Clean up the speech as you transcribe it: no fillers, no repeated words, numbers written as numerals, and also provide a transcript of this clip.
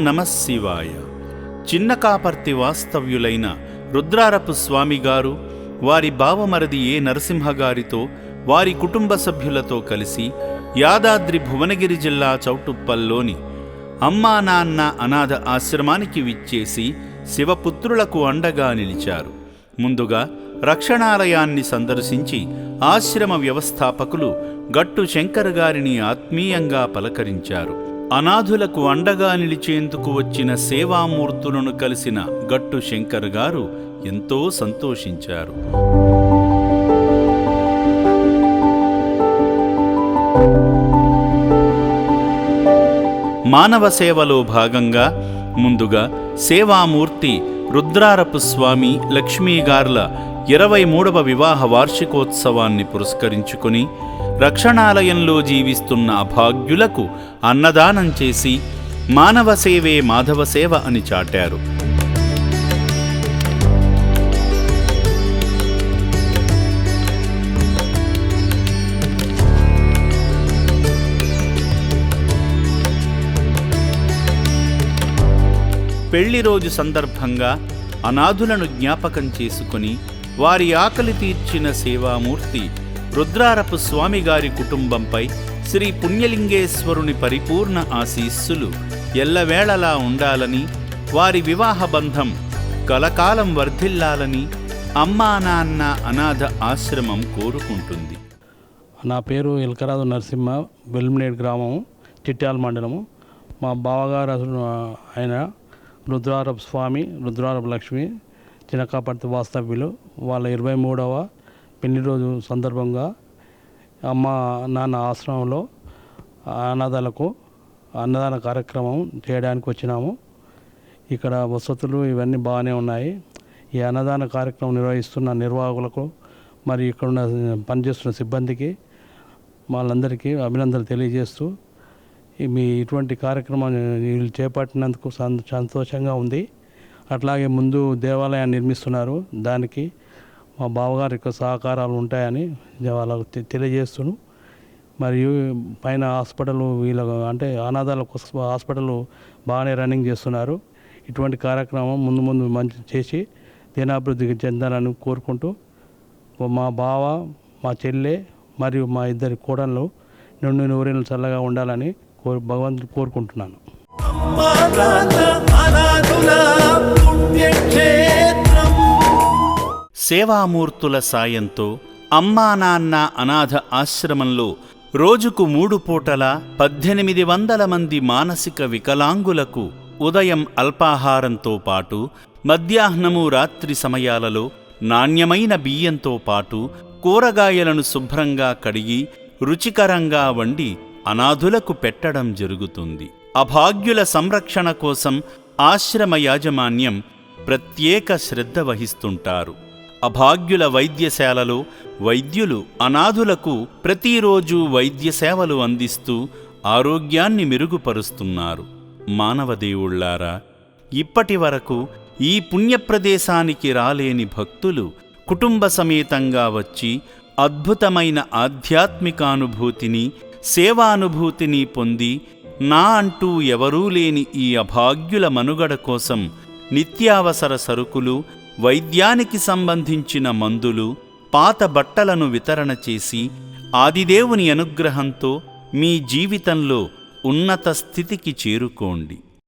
నమః శివాయ. చిన్నకాపర్తి వాస్తవ్యులైన రుద్రారపు స్వామిగారు వారి బావమరది ఏ నరసింహగారితో వారి కుటుంబ సభ్యులతో కలిసి యాదాద్రి భువనగిరి జిల్లా చౌటుప్పల్లోని అమ్మా నాన్న అనాథ ఆశ్రమానికి విచ్చేసి శివపుత్రులకు అండగా నిలిచారు. ముందుగా రక్షణాలయాన్ని సందర్శించి ఆశ్రమ వ్యవస్థాపకులు గట్టు శంకర్ గారిని ఆత్మీయంగా పలకరించారు. అనాథులకు అండగా నిలిచేందుకు వచ్చిన సేవామూర్తులను కలిసిన గట్టు శంకర్ గారు ఎంతో సంతోషించారు. మానవ సేవలో భాగంగా ముందుగా సేవామూర్తి రుద్రారపు స్వామి లక్ష్మీగార్ల 23వ వివాహ వార్షికోత్సవాన్ని పురస్కరించుకుని రక్షణాలయంలో జీవిస్తున్న అభాగ్యులకు అన్నదానం చేసి మానవ సేవే మాధవ సేవ అని చాటారు. పెళ్లి రోజు సందర్భంగా అనాథులను జ్ఞాపకం చేసుకుని వారి ఆకలి తీర్చిన సేవామూర్తి రుద్రారపు స్వామిగారి కుటుంబంపై శ్రీ పుణ్యలింగేశ్వరుని పరిపూర్ణ ఆశీస్సులు ఎల్లవేళలా ఉండాలని, వారి వివాహ బంధం కలకాలం వర్ధిల్లాలని అమ్మా నాన్న అనాథ ఆశ్రమం కోరుకుంటుంది. నా పేరు ఎల్కరాజు నరసింహ, వెల్మినేడ్ గ్రామము, చిట్యాల మండలము. మా బావగారు ఆయన రుద్రారపు స్వామి, రుద్రారపు లక్ష్మి చిన్నకాపర్తి వాస్తవ్యులు. వాళ్ళ 23వ పెళ్లి రోజు సందర్భంగా అమ్మ నాన్న ఆశ్రమంలో అనాథాలకు అన్నదాన కార్యక్రమం చేయడానికి వచ్చినాము. ఇక్కడ వసతులు ఇవన్నీ బాగానే ఉన్నాయి. ఈ అన్నదాన కార్యక్రమం నిర్వహిస్తున్న నిర్వాహకులకు మరియు ఇక్కడ ఉన్న పనిచేస్తున్న సిబ్బందికి వాళ్ళందరికీ అభినందనలు తెలియజేస్తూ మీ ఇటువంటి కార్యక్రమాన్ని వీళ్ళు చేపట్టినందుకు సంతోషంగా ఉంది. అట్లాగే ముందు దేవాలయాన్ని నిర్మిస్తున్నారు, దానికి మా బావగారి యొక్క సహకారాలు ఉంటాయని వాళ్ళకు తెలియజేస్తున్నాను. మరియు పైన హాస్పిటల్ వీళ్ళ అంటే అనాథాల హాస్పిటల్ బాగానే రన్నింగ్ చేస్తున్నారు. ఇటువంటి కార్యక్రమం ముందు ముందు మంచి చేసి దినాభివృద్ధికి చెందాలని కోరుకుంటూ మా బావ, మా చెల్లె మరియు మా ఇద్దరి కోడళ్ళు నుండి నూరేళ్ళు చల్లగా ఉండాలని భగవంతుడు కోరుకుంటున్నాను. సేవామూర్తుల సాయంతో అమ్మా నాన్న అనాథ ఆశ్రమంలో రోజుకు 3 పూటల 1800 మంది మానసిక వికలాంగులకు ఉదయం అల్పాహారంతో పాటు మధ్యాహ్నము రాత్రి సమయాలలో నాణ్యమైన బియ్యంతో పాటు కూరగాయలను శుభ్రంగా కడిగి రుచికరంగా వండి అనాథులకు పెట్టడం జరుగుతుంది. అభాగ్యుల సంరక్షణ కోసం ఆశ్రమ యాజమాన్యం ప్రత్యేక శ్రద్ధ వహిస్తుంటారు. అభాగ్యుల వైద్యశాలలో వైద్యులు అనాథులకు ప్రతిరోజు వైద్య సేవలు అందిస్తూ ఆరోగ్యాన్ని మెరుగుపరుస్తున్నారు. మానవదేవుళ్లారా, ఇప్పటి వరకు ఈ పుణ్యప్రదేశానికి రాలేని భక్తులు కుటుంబ సమేతంగా వచ్చి అద్భుతమైన ఆధ్యాత్మికానుభూతిని, సేవానుభూతిని పొంది నా అంటూ ఎవరూ లేని ఈ అభాగ్యుల మనుగడ కోసం నిత్యావసర సరుకులు, వైద్యానికి సంబంధించిన మందులు, పాత బట్టలను వితరణ చేసి ఆదిదేవుని అనుగ్రహంతో మీ జీవితంలో ఉన్నత స్థితికి చేరుకోండి.